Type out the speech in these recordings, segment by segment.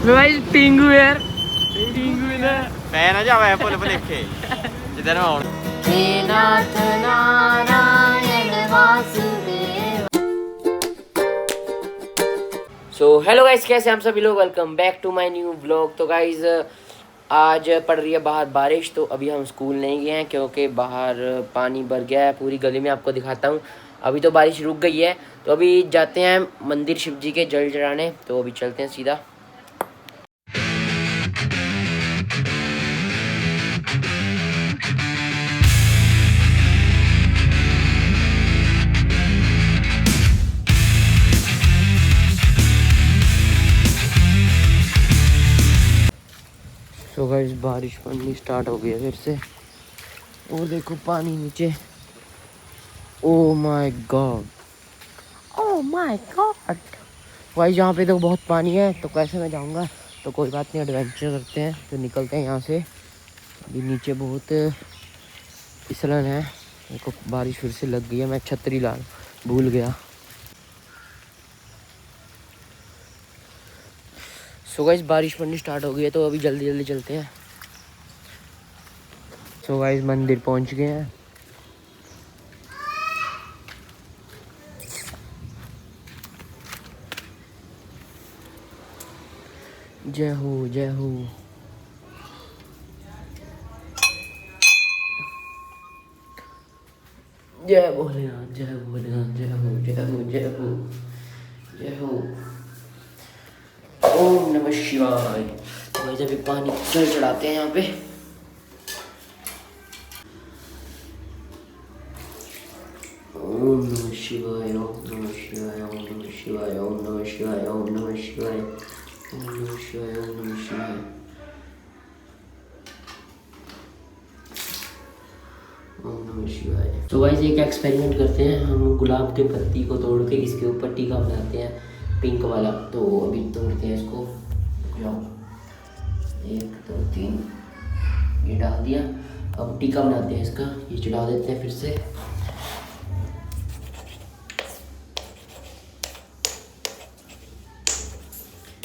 भाई पिंगू यार, पिंगू ने मैं ना जावे भुल भुलेखे जिधर आउण हे नाथ Narayan Vasudev. So hello guys, कैसे हम सभी लोग, welcome back to my new vlog. तो गाइस आज पड़ रही है बाहर बारिश, तो अभी हम स्कूल नहीं गए हैं क्योंकि बाहर पानी भर गया है पूरी गली में। आपको दिखाता हूँ, अभी तो बारिश रुक गई है। तो अभी जाते हैं मंदिर शिव जी के जल चढ़ाने, तो अभी चलते हैं सीधा। तो गाइस बारिश पड़नी स्टार्ट हो गई है फिर से, और देखो पानी नीचे। Oh my God, oh my God भाई, यहाँ पे तो बहुत पानी है, तो कैसे मैं जाऊँगा। तो कोई बात नहीं, एडवेंचर करते हैं। तो निकलते हैं यहाँ से। अभी नीचे बहुत फिसलन है, देखो बारिश फिर से लग गई है। मैं छतरी ला भूल गया। सो गाइस बारिश पड़नी स्टार्ट हो गई है, तो अभी जल्दी जल्दी चलते हैं। सो गाइस मंदिर पहुंच गए हैं। जय हो जय हो। जय भोलेनाथ, जय भोलेनाथ, जय हो जय हो जय हो जय हो। ओम नमः शिवाय। तो भाई जब पानी जल चढ़ाते हैं यहाँ पे। ओम नमः शिवाय, ओम नमः शिवाय, ओम नमः शिवाय, ओम नमः शिवाय, ओम नमः शिवाय, ओम नमः शिवाय, ओम नमः शिवाय। ओम नमः शिवाय। तो गाइस एक एक्सपेरिमेंट करते हैं। हम गुलाब के पत्ती को तोड़ के इसके ऊपर टीका बनाते हैं, पिंक वाला। तो अभी तोड़ते हैं इसको। जाओ, 1 2 3 ये डाल दिया। अब टीका बनाते हैं इसका, ये चढ़ा देते हैं फिर से।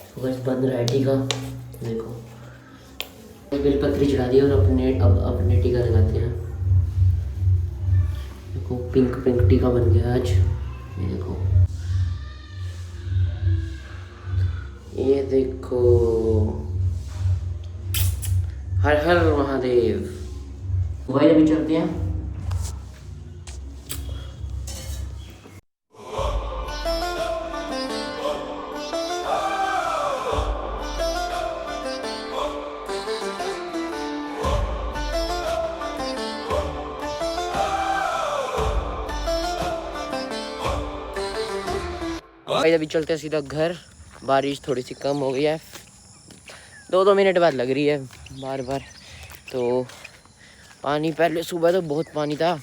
तो गाइस बंद रहा है टीका, देखो। बेलपत्री चढ़ा दिया और अपने टीका लगाते हैं। देखो पिंक पिंक टीका बन गया आज, ये देखो, ये देखो। हर हर महादेव। भाई अभी चलते हैं। भाई अभी चलते हैं सीधा घर। बारिश थोड़ी सी कम हो गई है, 2 मिनट बाद लग रही है बार बार। तो पानी पहले सुबह तो बहुत पानी था,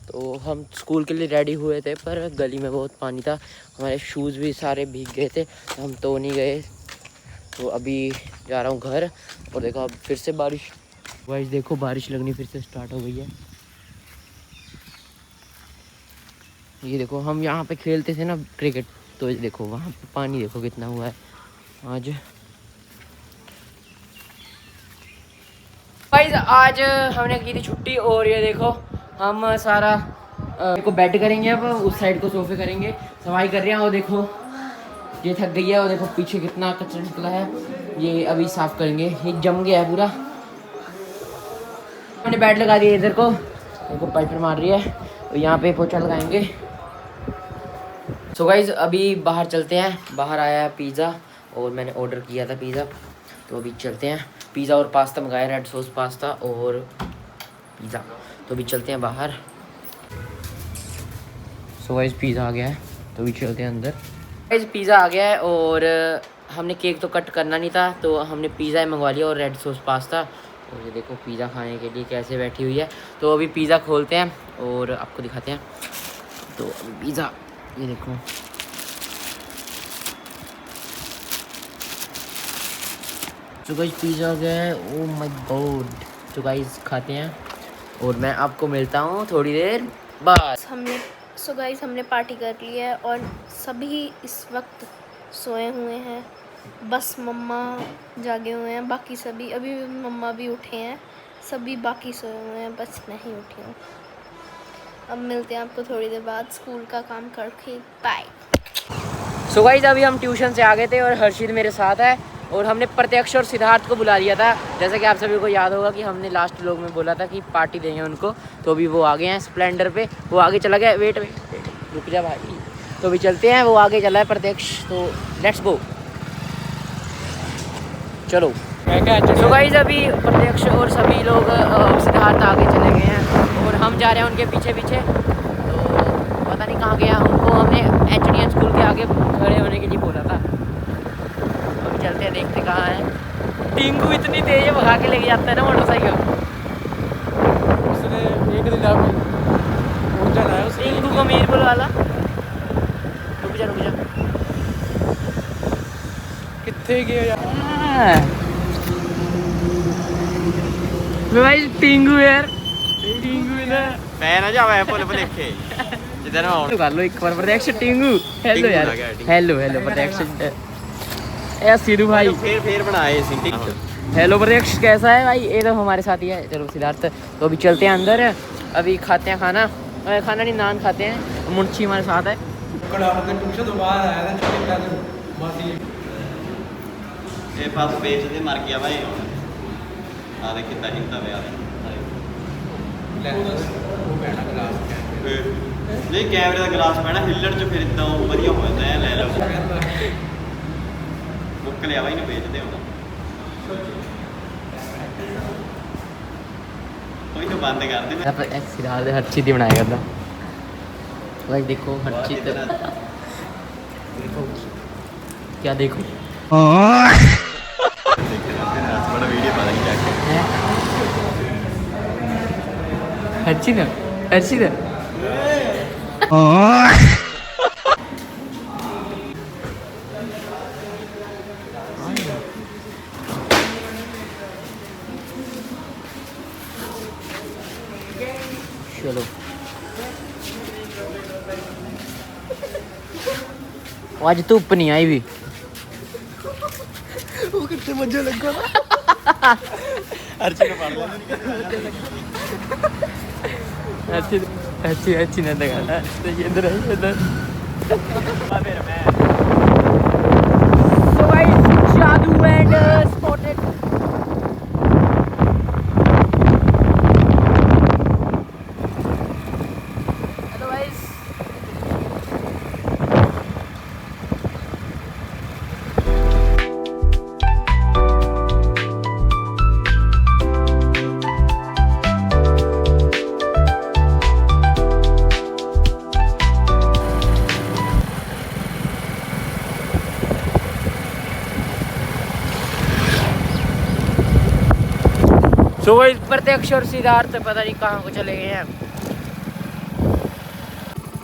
तो हम स्कूल के लिए रेडी हुए थे, पर गली में बहुत पानी था। हमारे शूज़ भी सारे भीग गए थे, तो हम तो नहीं गए। तो अभी जा रहा हूँ घर, और देखो अब फिर से बारिश। वाइस देखो बारिश लगनी फिर से स्टार्ट हो गई है। ये देखो हम यहाँ पे खेलते थे ना क्रिकेट, तो ये देखो वहाँ पे पानी देखो कितना हुआ है आज। गाइस आज हमने की थी छुट्टी, और ये देखो हम सारा देखो बेड करेंगे। अब उस साइड को सोफे करेंगे, सफाई कर रहे हैं। और देखो ये थक गई है, और देखो पीछे कितना कचरा निकला है, ये अभी साफ करेंगे। ये जम गया है पूरा। हमने बेड लगा दिया इधर को, देखो पाइपर मार रही है, तो यहाँ पे पोछा लगाएंगे। सो गाइस अभी बाहर चलते हैं। बाहर आया है पिज़्ज़ा, और मैंने ऑर्डर किया था पिज़्ज़ा, तो अभी चलते हैं। पिज़्ज़ा और पास्ता मंगाया, रेड सॉस पास्ता और पिज़्ज़ा। तो अभी चलते हैं बाहर। सो गाइस पिज़्ज़ा आ गया है, तो अभी चलते हैं अंदर। गाइस पिज़्ज़ा आ गया है, और हमने केक तो कट करना नहीं था, तो हमने पिज़्ज़ा मंगवा लिया और रेड सॉस पास्ता। और ये देखो पिज़्ज़ा खाने के लिए कैसे बैठी हुई है। तो अभी पिज़्ज़ा खोलते हैं और आपको दिखाते हैं। तो पिज़्ज़ा ये देखो, तो गाइस पिज़्ज़ा आ गया है। Oh my God. तो गाइस खाते हैं, और मैं आपको मिलता हूँ थोड़ी देर बाद। हमने सो गाइस हमने पार्टी कर ली है और सभी इस वक्त सोए हुए हैं, बस मम्मा जागे हुए हैं, बाकी सभी अभी मम्मा भी उठे हैं, सभी बाकी सोए हुए हैं, बस मैं ही उठी हूँ। अब मिलते हैं आपको थोड़ी देर बाद स्कूल का काम करके, बाय। सो गाइस अभी हम ट्यूशन से आ गए थे और हर्षित मेरे साथ है और हमने प्रत्यक्ष और सिद्धार्थ को बुला लिया था। जैसे कि आप सभी को याद होगा कि हमने लास्ट व्लॉग में बोला था कि पार्टी देंगे उनको, तो अभी वो आ गए हैं स्प्लेंडर पे। वो आगे चला गया, वेट रुक जा भाई। तो अभी चलते हैं, वो आगे चला है प्रत्यक्ष, तो लेट्स गो, चलो। सो गाइस अभी प्रत्यक्ष और सभी लोग सिद्धार्थ आगे चले गए हैं और हम जा रहे हैं उनके पीछे पीछे। तो पता नहीं कहाँ गया, उनको हमने HDN स्कूल के आगे खड़े होने के लिए बोला था। अभी चलते हैं, देखते कहाँ है। टिंकू इतनी तेज है, भगा के लेके जाता है ना मोटरसाइकिल। उसने एक दिन टिंकू को मीरपुर वाला। रुक जा रुक जा, कितने गए यार? भाई टिंकू यार, टिंकू ना ਪੈ ਨਾ ਜਾਵੇ ਭੁੱਲ ਭੁਲੇਖੇ ਜਿੱਦਾਂ ਨੂੰ ਆਉਣ कर लो एक बार प्रत्यक्ष। टिंकू हेलो टिंकू यार, आ गया, टिंकू। हेलो हेलो प्रत्यक्ष। ए सिद्धू भाई, ਫੇਰ ਬਣਾਏ ਸੀ हेलो प्रत्यक्ष कैसा है भाई? ये तो हमारे साथ ही है। चलो सिद्धार्थ, तो अभी चलते हैं अंदर, अभी खाते हैं खाना। खाना नहीं, नान खाते हैं। मुंशी हमारे साथ है। ट्यूशन तो बाहर आया था, छुट्टी कर दी मासी। ਇਹ ਪਾਸ ਵੇਚ ਦੇ ਮਰ ਗਿਆ ਭਾਈ ਆ ਦੇ ਕਿੱਦਾਂ ਹਿੰਦਾ ਪਿਆ ਲੈ ਉਹ ਪੈਣਾ ਕਲਾਸ ਨਹੀਂ ਕੈਮਰੇ ਦਾ ਗਲਾਸ ਪੈਣਾ ਹਿੱਲਣ ਚ ਫਿਰ ਇਦਾਂ ਵਧੀਆ ਹੋ ਜਾਂਦਾ ਹੈ ਲੈ ਲਓ ਬੁੱਕ ਲਿਆ ਭਾਈ ਨੂੰ ਵੇਚਦੇ ਹੁਣ ਕੋਈ ਤਾਂ ਬੰਦ ਕਰ ਦੇ सिद्धार्थ हर चीज ही बनाया करता भाई। देखो हर चीज, देखो क्या देखो, बड़ा वीडियो पा देंगे जाके अच्छी ना अच्छी ना। चलो आज धुप नहीं आई भी, वो कितने मजा लगा अर्ची को पढ़ ले अच्छी अच्छी अच्छी ना लगा। इधर इधर फिर मैं So guys, जादू and spotted. Hello guys. तो वही प्रत्यक्ष और सिद्धार्थ पता नहीं कहाँ को चले गए हैं।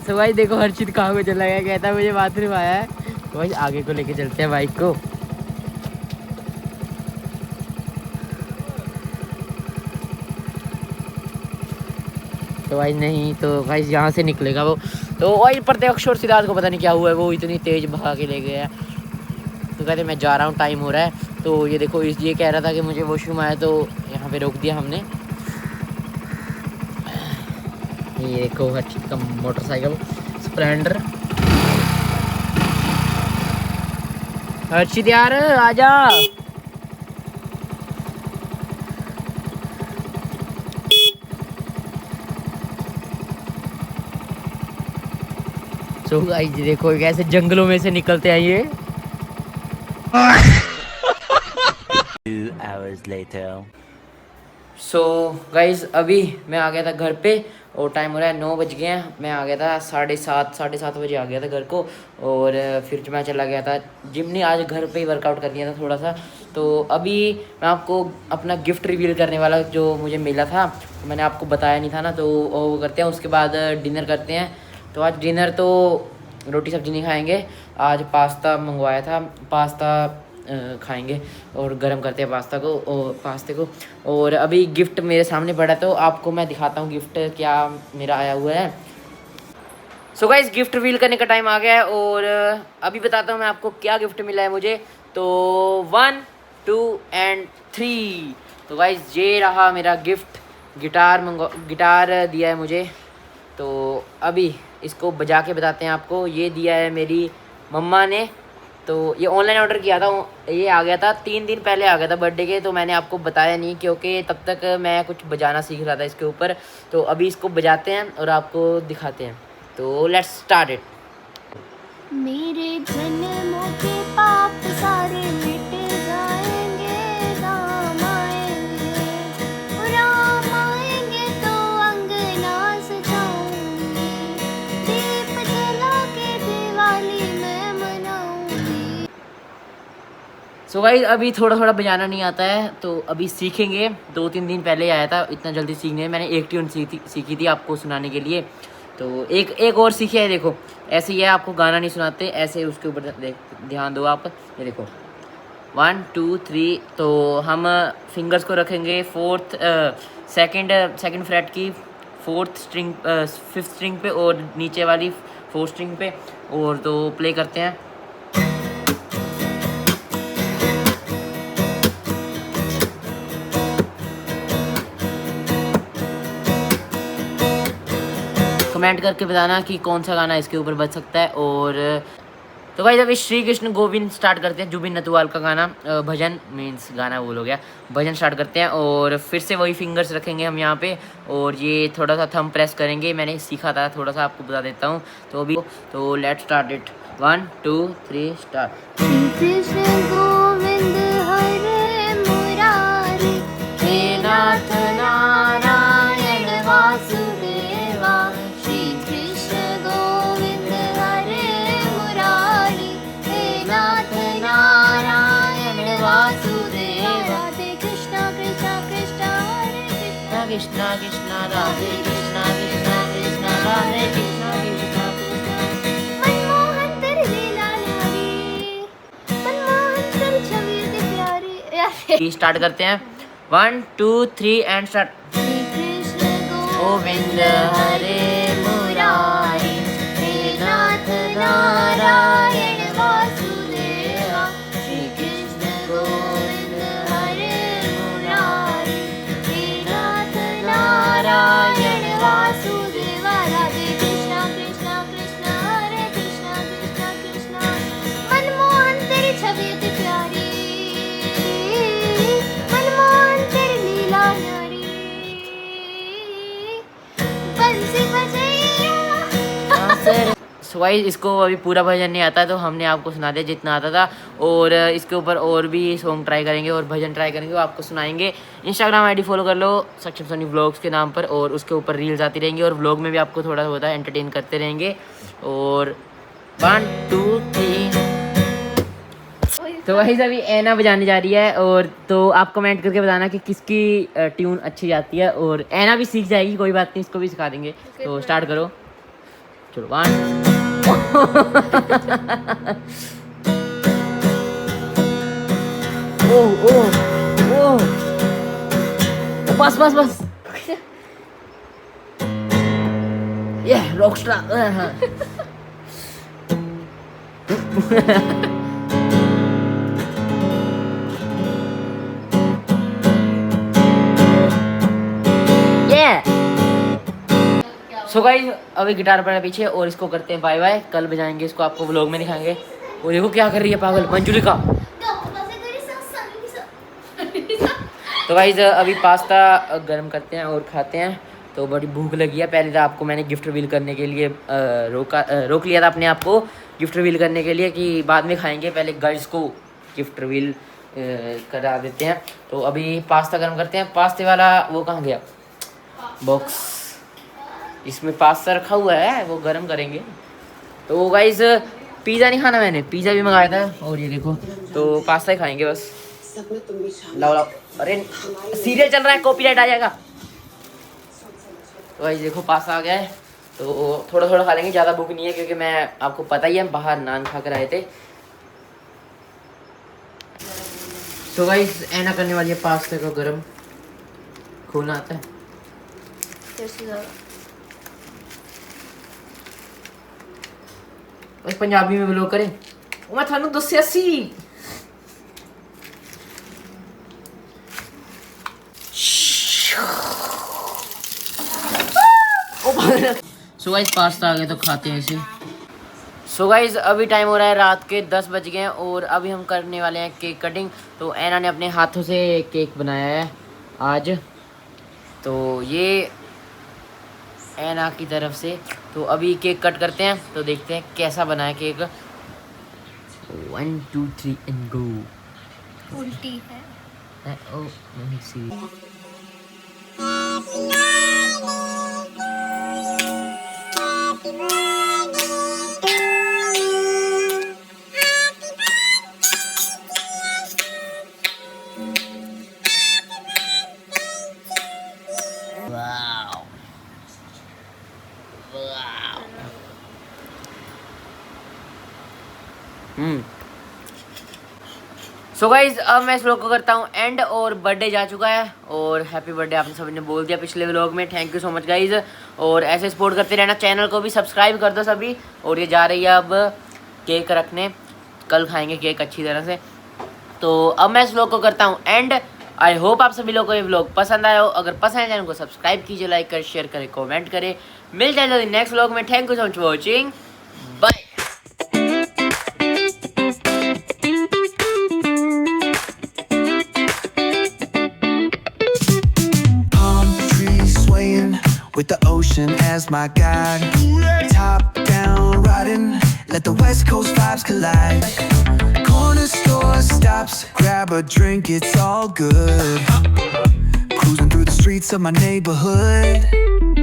तो भाई देखो हर्षित कहाँ को चला गया, कहता है मुझे बाथरूम आया है। तो भाई आगे को लेके चलते हैं बाइक को। तो भाई नहीं, तो भाई यहाँ से निकलेगा वो। तो वही प्रत्यक्ष और सिद्धार्थ को पता नहीं क्या हुआ है, वो इतनी तेज भगा के ले गया। तो कहते मैं जा रहा हूँ, टाइम हो रहा है। तो ये देखो ये कह रहा था कि मुझे वॉशरूम आया, तो यहाँ पे रोक दिया हमने। ये देखो हर्षित का मोटरसाइकिल स्प्लेंडर। हर्षित यार आजा। सो गाइस देखो कैसे जंगलों में से निकलते हैं ये। 2 hours later सो गाइज अभी मैं आ गया था घर पे और टाइम हो रहा है 9 बज गए हैं। मैं आ गया था 7:30 बजे आ गया था घर को। और फिर मैं चला गया था जिम। नहीं, आज घर पे ही वर्कआउट कर लिया था थोड़ा सा। तो अभी मैं आपको अपना गिफ्ट रिवील करने वाला जो मुझे मिला था, तो मैंने आपको बताया नहीं था ना, तो वो करते हैं। उसके बाद डिनर करते हैं। तो आज डिनर तो रोटी सब्जी नहीं खाएंगे, आज पास्ता मंगवाया था, पास्ता खाएंगे और गरम करते हैं पास्ते को। और अभी गिफ्ट मेरे सामने पड़ा, तो आपको मैं दिखाता हूँ गिफ्ट क्या मेरा आया हुआ है। सो गाइस गिफ्ट रिवील करने का टाइम आ गया है और अभी बताता हूँ मैं आपको क्या गिफ्ट मिला है मुझे। तो 1 2 एंड 3। तो गाइस ये रहा मेरा गिफ्ट, गिटार दिया है मुझे। तो अभी इसको बजा के बताते हैं आपको। ये दिया है मेरी मम्मा ने। तो ये ऑनलाइन ऑर्डर किया था, ये आ गया था 3 दिन पहले आ गया था बर्थडे के। तो मैंने आपको बताया नहीं क्योंकि तब तक मैं कुछ बजाना सीख रहा था इसके ऊपर। तो अभी इसको बजाते हैं और आपको दिखाते हैं। तो लेट्स स्टार्ट इट। मेरे जन्मों के पाप सारे मिट जाएंगे, राम आएंगे, राम आएंगे तो अंगना सजाऊंगी, दीप जला के दिवाली मैं मनाऊंगी। सो गाइस अभी थोड़ा थोड़ा बजाना नहीं आता है तो अभी सीखेंगे। 2-3 दिन पहले आया था, इतना जल्दी सीखने मैंने एक ट्यून सीखी थी आपको सुनाने के लिए। तो एक और सीखी है, देखो ऐसे ही है, आपको गाना नहीं सुनाते, ऐसे उसके ऊपर ध्यान दो आप। ये देखो 1 2 3। तो हम फिंगर्स को रखेंगे सेकंड फ्रेट की 4th स्ट्रिंग 5th स्ट्रिंग पे और नीचे वाली 4th स्ट्रिंग पे, और तो प्ले करते हैं। कमेंट करके बताना कि कौन सा गाना इसके ऊपर बज सकता है। और तो भाई अभी श्री कृष्ण गोविंद स्टार्ट करते हैं, जुबिन नटवाल का गाना, भजन मीन्स गाना बोल हो गया, भजन स्टार्ट करते हैं। और फिर से वही फिंगर्स रखेंगे हम यहाँ पे और ये थोड़ा सा थंब प्रेस करेंगे, मैंने सीखा था थोड़ा सा, आपको बता देता हूँ। तो अभी तो let's start it 1 2 3 start. Shri Krishna Govind हरे मुरारी, हे नाथ नारायण वासुदेवा। श्री कृष्ण गोविंद हरे मुरारी, हे नाथ नारायण वासुदेवा। राधे कृष्णा कृष्णा कृष्णा हरे कृष्णा, कृष्णा कृष्णा राधे कृष्णा कृष्णा कृष्णा राधे कृष्णा कृष्णा कृष्णा। मनमोहन तेरी लीला न्यारी, मनमोहन तेरी छवि अति प्यारी। स्टार्ट करते हैं 1 2 3 एंड स्टार्ट। श्री कृष्ण गोविंद हरे मुरारी, हे नाथ नारायण वासुदेवा। श्री कृष्ण गोविंद हरे मुरारी, हे नाथ नारायण वासुदेवा। राधे कृष्णा कृष्णा कृष्णा हरे कृष्णा कृष्णा कृष्णा। मनमोहन तेरी छवि अति प्यारी, मनमोहन तेरी लीला न्यारी। बंसी बजैया। सो गाइस इसको अभी पूरा भजन नहीं आता तो हमने आपको सुना दिया जितना आता था। और इसके ऊपर और भी सॉन्ग ट्राई करेंगे और भजन ट्राई करेंगे, वो आपको सुनाएंगे। इंस्टाग्राम आईडी फॉलो कर लो सक्षम सोनी व्लॉग्स के नाम पर, और उसके ऊपर रील्स आती रहेंगी और व्लॉग में भी आपको थोड़ा होता है एंटरटेन करते रहेंगे। और 1 2 3। तो गाइस अभी ऐना बजाने जा रही है, और तो आप कमेंट करके बताना कि किसकी ट्यून अच्छी जाती है। और ऐना भी सीख जाएगी, कोई बात नहीं, इसको भी सिखा देंगे। तो स्टार्ट करो, चलो 1 ओह ओह ओह, बस बस बस, ये रॉकस्टार। सो गाइस अभी गिटार पड़ा पीछे और इसको करते हैं बाय बाय। कल बजाएंगे इसको, आपको व्लॉग में दिखाएंगे। वो देखो क्या कर रही है पागल मंजुलिका। तो गाइस अभी पास्ता गर्म करते हैं और खाते हैं। तो बड़ी भूख लगी है। पहले तो आपको मैंने गिफ्ट रिवील करने के लिए रोक लिया था अपने आप को गिफ्ट रिवील करने के लिए कि बाद में खाएंगे, पहले गर्ल्स को गिफ्ट रिवील करा देते हैं। तो अभी पास्ता गर्म करते हैं। पास्ते वाला वो कहाँ गया बॉक्स, इसमें पास्ता रखा हुआ है, वो गर्म करेंगे। तो गाइस पिज़्ज़ा नहीं खाना, मैंने पिज़्ज़ा भी मंगाया था और ये देखो, तो पास्ता ही खाएंगे बस। लाओ लाओ, अरे सीरियल चल रहा है, कॉपीराइट आ जाएगा। तो गाइस देखो पास्ता आ गया है, तो थोड़ा थोड़ा खा लेंगे, ज़्यादा भूख नहीं है क्योंकि मैं आपको पता ही है बाहर नान खा कर आए थे। तो गाइस ऐना करने वाली है पास्ता को गर्म। खोलना आता है? बस पंजाबी में ब्लॉग करें मैं थानू दस्सिया सी सो गाइस पास्ता आ गया तो खाते हैं इसे। सो गाइस अभी टाइम हो रहा है रात के 10 बज गए हैं और अभी हम करने वाले हैं केक कटिंग। तो ऐना ने अपने हाथों से केक बनाया है आज, तो ये ऐना की तरफ से। तो अभी केक कट करते हैं तो देखते हैं कैसा बना है केक। 1 2 3 and go. उल्टी है। ओ let me see. Wow. Wow. So guys अब मैं इस व्लॉग को करता हूँ एंड। और बर्थडे जा चुका है और हैप्पी बर्थडे आपने सभी ने बोल दिया पिछले व्लॉग में। Thank you so much guys. और ऐसे सपोर्ट करते रहना, चैनल को भी सब्सक्राइब कर दो सभी। और ये जा रही है अब केक रखने, कल खाएंगे केक अच्छी तरह से। तो अब मैं इस व्लॉग को करता हूँ एंड। आई होप आप सभी लोगों को ये व्लॉग पसंद आया हो। अगर पसंद है चैनल को सब्सक्राइब कीजिए, लाइक करें, शेयर करें, कमेंट करें। मिलते हैं जल्दी नेक्स्ट व्लॉग में। Thank you so much for watching, bye. With the ocean as my guide, top down riding, let the west coast vibes collide. Corner store stops, grab a drink, it's all good. Cruising through the streets of my neighborhood.